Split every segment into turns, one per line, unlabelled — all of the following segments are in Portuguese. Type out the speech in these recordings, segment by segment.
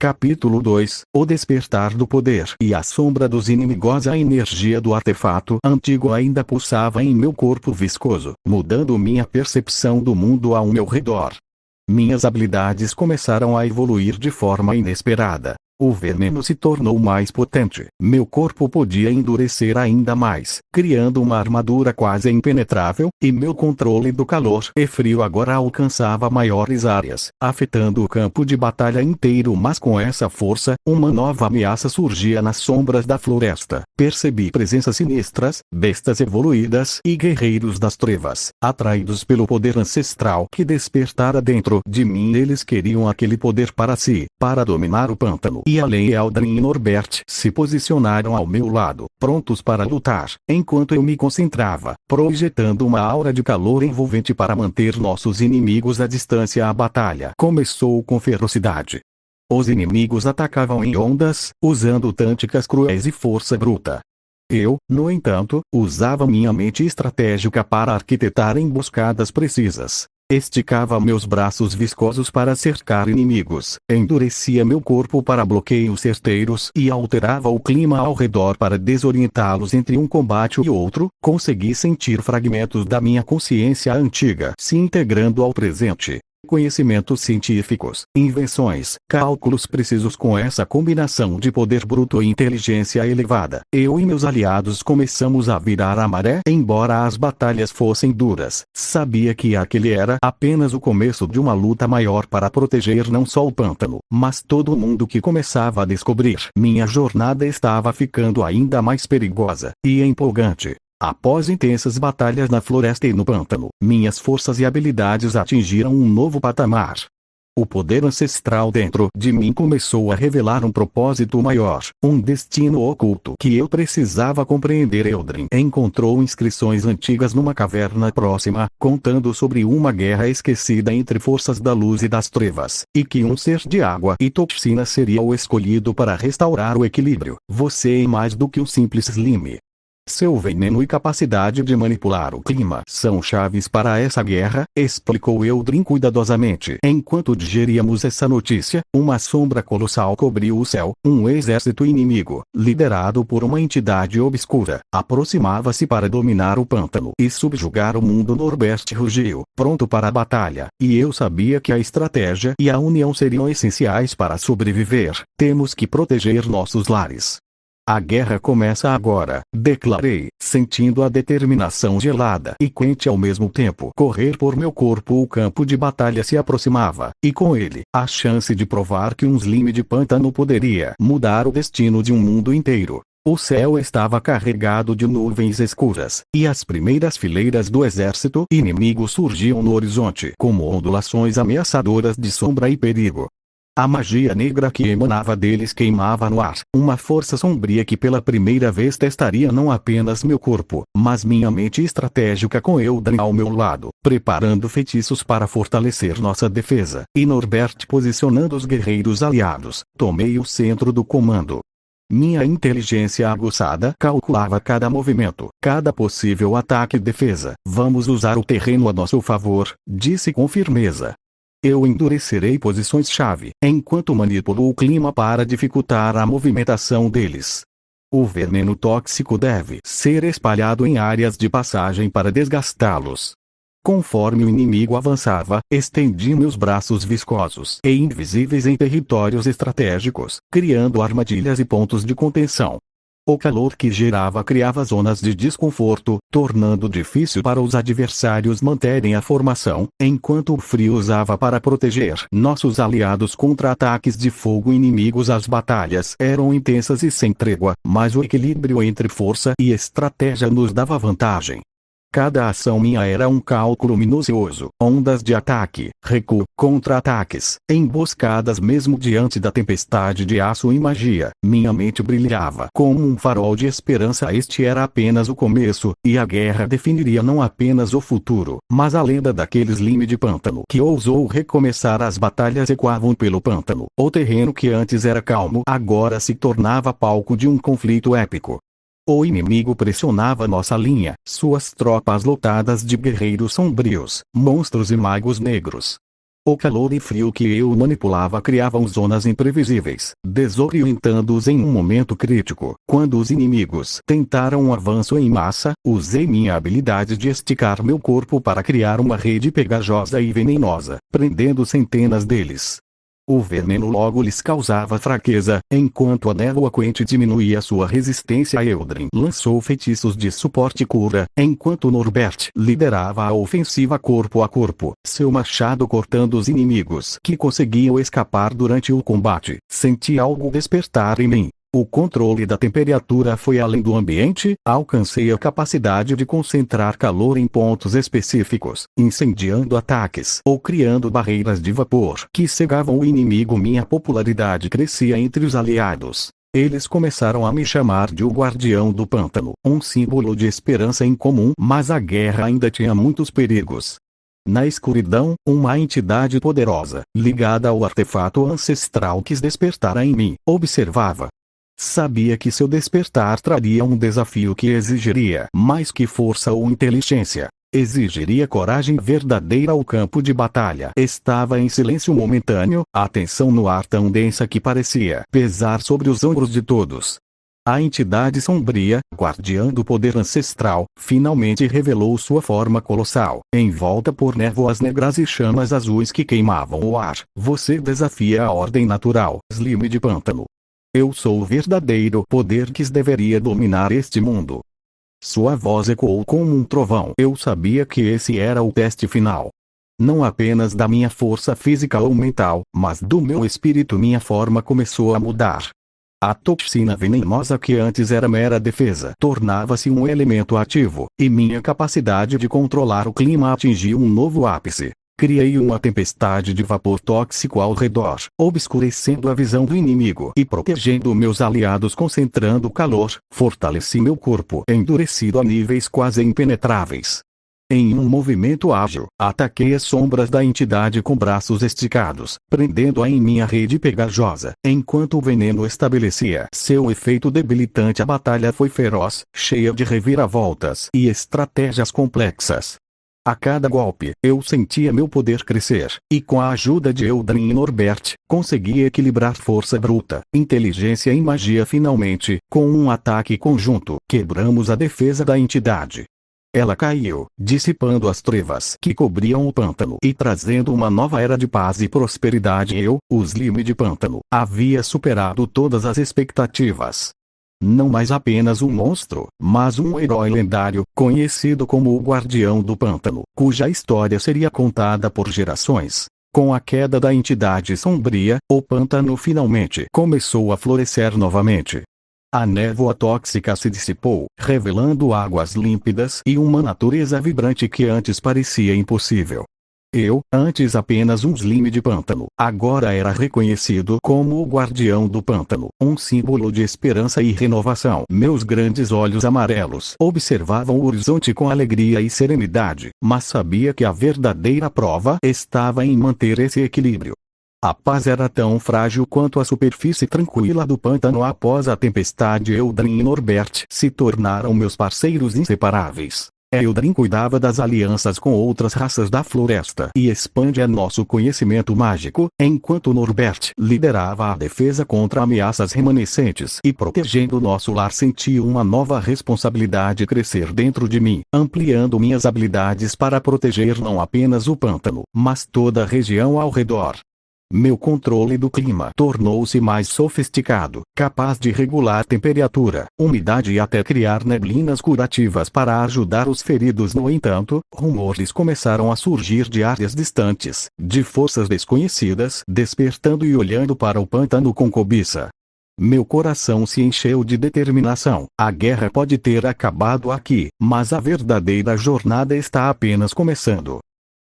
Capítulo 2 O despertar do poder e a sombra dos inimigos. A energia do artefato antigo ainda pulsava em meu corpo viscoso, mudando minha percepção do mundo ao meu redor. Minhas habilidades começaram a evoluir de forma inesperada. O veneno se tornou mais potente. Meu corpo podia endurecer ainda mais, criando uma armadura quase impenetrável, e meu controle do calor e frio agora alcançava maiores áreas, afetando o campo de batalha inteiro. Mas com essa força, uma nova ameaça surgia nas sombras da floresta. Percebi presenças sinistras, bestas evoluídas e guerreiros das trevas, atraídos pelo poder ancestral que despertara dentro de mim. Eles queriam aquele poder para si, para dominar o pântano. E além, Eldrin e Norbert se posicionaram ao meu lado, prontos para lutar, enquanto eu me concentrava, projetando uma aura de calor envolvente para manter nossos inimigos à distância. A batalha começou com ferocidade. Os inimigos atacavam em ondas, usando táticas cruéis e força bruta. Eu, no entanto, usava minha mente estratégica para arquitetar emboscadas precisas. Esticava meus braços viscosos para cercar inimigos, endurecia meu corpo para bloqueios certeiros e alterava o clima ao redor para desorientá-los. Entre um combate e outro, consegui sentir fragmentos da minha consciência antiga se integrando ao presente. Conhecimentos científicos, invenções, cálculos precisos. Com essa combinação de poder bruto e inteligência elevada, eu e meus aliados começamos a virar a maré. Embora as batalhas fossem duras, sabia que aquele era apenas o começo de uma luta maior para proteger não só o pântano, mas todo mundo que começava a descobrir. Minha jornada estava ficando ainda mais perigosa e empolgante. Após intensas batalhas na floresta e no pântano, minhas forças e habilidades atingiram um novo patamar. O poder ancestral dentro de mim começou a revelar um propósito maior, um destino oculto que eu precisava compreender. Eldrin encontrou inscrições antigas numa caverna próxima, contando sobre uma guerra esquecida entre forças da luz e das trevas, e que um ser de água e toxina seria o escolhido para restaurar o equilíbrio. Você é mais do que um simples slime. Seu veneno e capacidade de manipular o clima são chaves para essa guerra, explicou Eldrin cuidadosamente. Enquanto digeríamos essa notícia, uma sombra colossal cobriu o céu. Um exército inimigo, liderado por uma entidade obscura, aproximava-se para dominar o pântano e subjugar o mundo. Norbert rugiu, pronto para a batalha, e eu sabia que a estratégia e a união seriam essenciais para sobreviver. Temos que proteger nossos lares. A guerra começa agora, declarei, sentindo a determinação gelada e quente ao mesmo tempo correr por meu corpo. O campo de batalha se aproximava, e com ele, a chance de provar que um slime de pântano poderia mudar o destino de um mundo inteiro. O céu estava carregado de nuvens escuras, e as primeiras fileiras do exército inimigo surgiam no horizonte como ondulações ameaçadoras de sombra e perigo. A magia negra que emanava deles queimava no ar, uma força sombria que pela primeira vez testaria não apenas meu corpo, mas minha mente estratégica. Com Eldrin ao meu lado, preparando feitiços para fortalecer nossa defesa, e Norbert posicionando os guerreiros aliados, tomei o centro do comando. Minha inteligência aguçada calculava cada movimento, cada possível ataque e defesa. Vamos usar o terreno a nosso favor, disse com firmeza. Eu endurecerei posições-chave, enquanto manipulo o clima para dificultar a movimentação deles. O veneno tóxico deve ser espalhado em áreas de passagem para desgastá-los. Conforme o inimigo avançava, estendi meus braços viscosos e invisíveis em territórios estratégicos, criando armadilhas e pontos de contenção. O calor que gerava criava zonas de desconforto, tornando difícil para os adversários manterem a formação, enquanto o frio usava para proteger nossos aliados contra ataques de fogo inimigos. As batalhas eram intensas e sem trégua, mas o equilíbrio entre força e estratégia nos dava vantagem. Cada ação minha era um cálculo minucioso, ondas de ataque, recuo, contra-ataques, emboscadas. Mesmo diante da tempestade de aço e magia, minha mente brilhava como um farol de esperança. Este era apenas o começo, e a guerra definiria não apenas o futuro, mas a lenda daquele slime de pântano que ousou recomeçar. As batalhas ecoavam pelo pântano. O terreno que antes era calmo agora se tornava palco de um conflito épico. O inimigo pressionava nossa linha, suas tropas lotadas de guerreiros sombrios, monstros e magos negros. O calor e frio que eu manipulava criavam zonas imprevisíveis, desorientando-os em um momento crítico. Quando os inimigos tentaram um avanço em massa, usei minha habilidade de esticar meu corpo para criar uma rede pegajosa e venenosa, prendendo centenas deles. O veneno logo lhes causava fraqueza, enquanto a névoa quente diminuía sua resistência. Eldrin lançou feitiços de suporte e cura, enquanto Norbert liderava a ofensiva corpo a corpo, seu machado cortando os inimigos que conseguiam escapar durante o combate. Senti algo despertar em mim. O controle da temperatura foi além do ambiente, alcancei a capacidade de concentrar calor em pontos específicos, incendiando ataques ou criando barreiras de vapor que cegavam o inimigo. Minha popularidade crescia entre os aliados. Eles começaram a me chamar de o Guardião do Pântano, um símbolo de esperança em comum, mas a guerra ainda tinha muitos perigos. Na escuridão, uma entidade poderosa, ligada ao artefato ancestral quis despertar em mim, observava. Sabia que seu despertar traria um desafio que exigiria mais que força ou inteligência. Exigiria coragem verdadeira. O campo de batalha estava em silêncio momentâneo, a tensão no ar tão densa que parecia pesar sobre os ombros de todos. A entidade sombria, guardiã do poder ancestral, finalmente revelou sua forma colossal, envolta por névoas negras e chamas azuis que queimavam o ar. Você desafia a ordem natural, Slime de Pântano. Eu sou o verdadeiro poder que deveria dominar este mundo. Sua voz ecoou como um trovão. Eu sabia que esse era o teste final. Não apenas da minha força física ou mental, mas do meu espírito. Minha forma começou a mudar. A toxina venenosa que antes era mera defesa tornava-se um elemento ativo, e minha capacidade de controlar o clima atingiu um novo ápice. Criei uma tempestade de vapor tóxico ao redor, obscurecendo a visão do inimigo e protegendo meus aliados, concentrando calor. Fortaleci meu corpo endurecido a níveis quase impenetráveis. Em um movimento ágil, ataquei as sombras da entidade com braços esticados, prendendo-a em minha rede pegajosa, enquanto o veneno estabelecia seu efeito debilitante. A batalha foi feroz, cheia de reviravoltas e estratégias complexas. A cada golpe, eu sentia meu poder crescer, e com a ajuda de Eldrin e Norbert, consegui equilibrar força bruta, inteligência e magia. Finalmente, com um ataque conjunto, quebramos a defesa da entidade. Ela caiu, dissipando as trevas que cobriam o pântano e trazendo uma nova era de paz e prosperidade. Eu, o Slime de Pântano, havia superado todas as expectativas. Não mais apenas um monstro, mas um herói lendário, conhecido como o Guardião do Pântano, cuja história seria contada por gerações. Com a queda da entidade sombria, o pântano finalmente começou a florescer novamente. A névoa tóxica se dissipou, revelando águas límpidas e uma natureza vibrante que antes parecia impossível. Eu, antes apenas um Slime de Pântano, agora era reconhecido como o Guardião do Pântano, um símbolo de esperança e renovação. Meus grandes olhos amarelos observavam o horizonte com alegria e serenidade, mas sabia que a verdadeira prova estava em manter esse equilíbrio. A paz era tão frágil quanto a superfície tranquila do pântano após a tempestade. Eldrin e Norbert se tornaram meus parceiros inseparáveis. Eldrin cuidava das alianças com outras raças da floresta e expandia nosso conhecimento mágico, enquanto Norbert liderava a defesa contra ameaças remanescentes e protegendo nosso lar. Senti uma nova responsabilidade crescer dentro de mim, ampliando minhas habilidades para proteger não apenas o pântano, mas toda a região ao redor. Meu controle do clima tornou-se mais sofisticado, capaz de regular temperatura, umidade e até criar neblinas curativas para ajudar os feridos. No entanto, rumores começaram a surgir de áreas distantes, de forças desconhecidas, despertando e olhando para o pântano com cobiça. Meu coração se encheu de determinação. A guerra pode ter acabado aqui, mas a verdadeira jornada está apenas começando.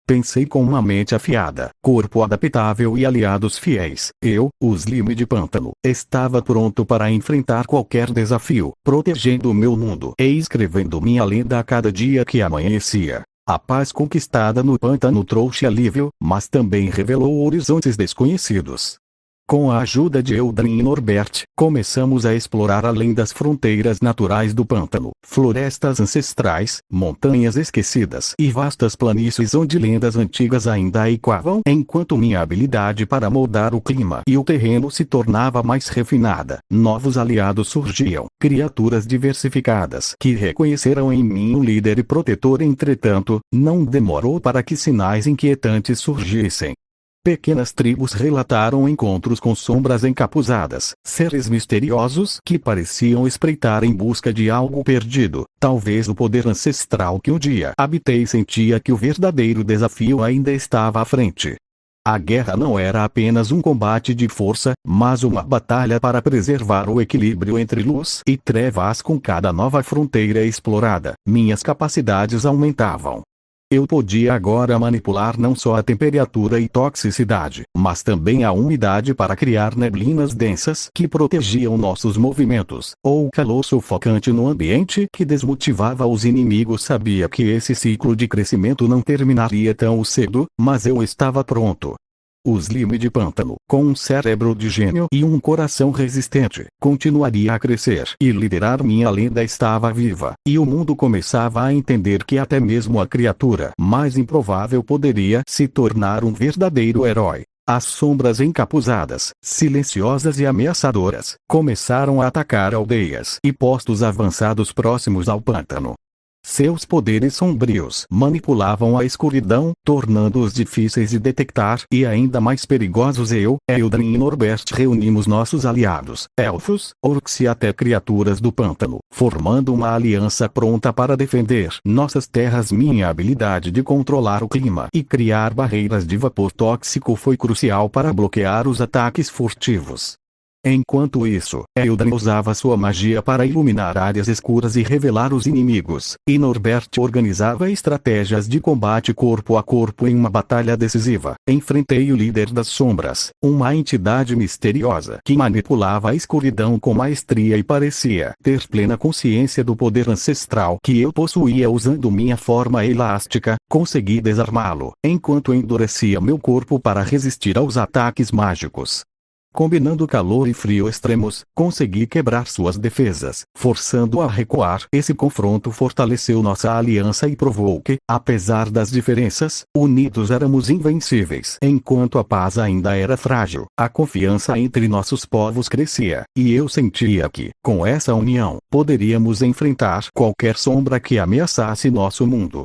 Pensei com uma mente afiada, corpo adaptável e aliados fiéis. Eu, o Slime de Pântano, estava pronto para enfrentar qualquer desafio, protegendo o meu mundo e escrevendo minha lenda a cada dia que amanhecia. A paz conquistada no pântano trouxe alívio, mas também revelou horizontes desconhecidos. Com a ajuda de Eldrin e Norbert, começamos a explorar além das fronteiras naturais do pântano, florestas ancestrais, montanhas esquecidas e vastas planícies onde lendas antigas ainda ecoavam, enquanto minha habilidade para moldar o clima e o terreno se tornava mais refinada. Novos aliados surgiam, criaturas diversificadas que reconheceram em mim um líder e protetor. Entretanto, não demorou para que sinais inquietantes surgissem. Pequenas tribos relataram encontros com sombras encapuzadas, seres misteriosos que pareciam espreitar em busca de algo perdido, talvez o poder ancestral que um dia habitei. Sentia que o verdadeiro desafio ainda estava à frente. A guerra não era apenas um combate de força, mas uma batalha para preservar o equilíbrio entre luz e trevas. Com cada nova fronteira explorada, minhas capacidades aumentavam. Eu podia agora manipular não só a temperatura e toxicidade, mas também a umidade para criar neblinas densas que protegiam nossos movimentos, ou o calor sufocante no ambiente que desmotivava os inimigos. Sabia que esse ciclo de crescimento não terminaria tão cedo, mas eu estava pronto. O slime de pântano, com um cérebro de gênio e um coração resistente, continuaria a crescer e liderar. Minha lenda estava viva, e o mundo começava a entender que até mesmo a criatura mais improvável poderia se tornar um verdadeiro herói. As sombras encapuzadas, silenciosas e ameaçadoras, começaram a atacar aldeias e postos avançados próximos ao pântano. Seus poderes sombrios manipulavam a escuridão, tornando-os difíceis de detectar e ainda mais perigosos. Eu, Eldrin e Norbert reunimos nossos aliados, elfos, orcs e até criaturas do pântano, formando uma aliança pronta para defender nossas terras. Minha habilidade de controlar o clima e criar barreiras de vapor tóxico foi crucial para bloquear os ataques furtivos. Enquanto isso, Eldrin usava sua magia para iluminar áreas escuras e revelar os inimigos, e Norbert organizava estratégias de combate corpo a corpo. Em uma batalha decisiva, enfrentei o líder das sombras, uma entidade misteriosa que manipulava a escuridão com maestria e parecia ter plena consciência do poder ancestral que eu possuía. Usando minha forma elástica, consegui desarmá-lo, enquanto endurecia meu corpo para resistir aos ataques mágicos. Combinando calor e frio extremos, consegui quebrar suas defesas, forçando-o a recuar. Esse confronto fortaleceu nossa aliança e provou que, apesar das diferenças, unidos éramos invencíveis. Enquanto a paz ainda era frágil, a confiança entre nossos povos crescia, e eu sentia que, com essa união, poderíamos enfrentar qualquer sombra que ameaçasse nosso mundo.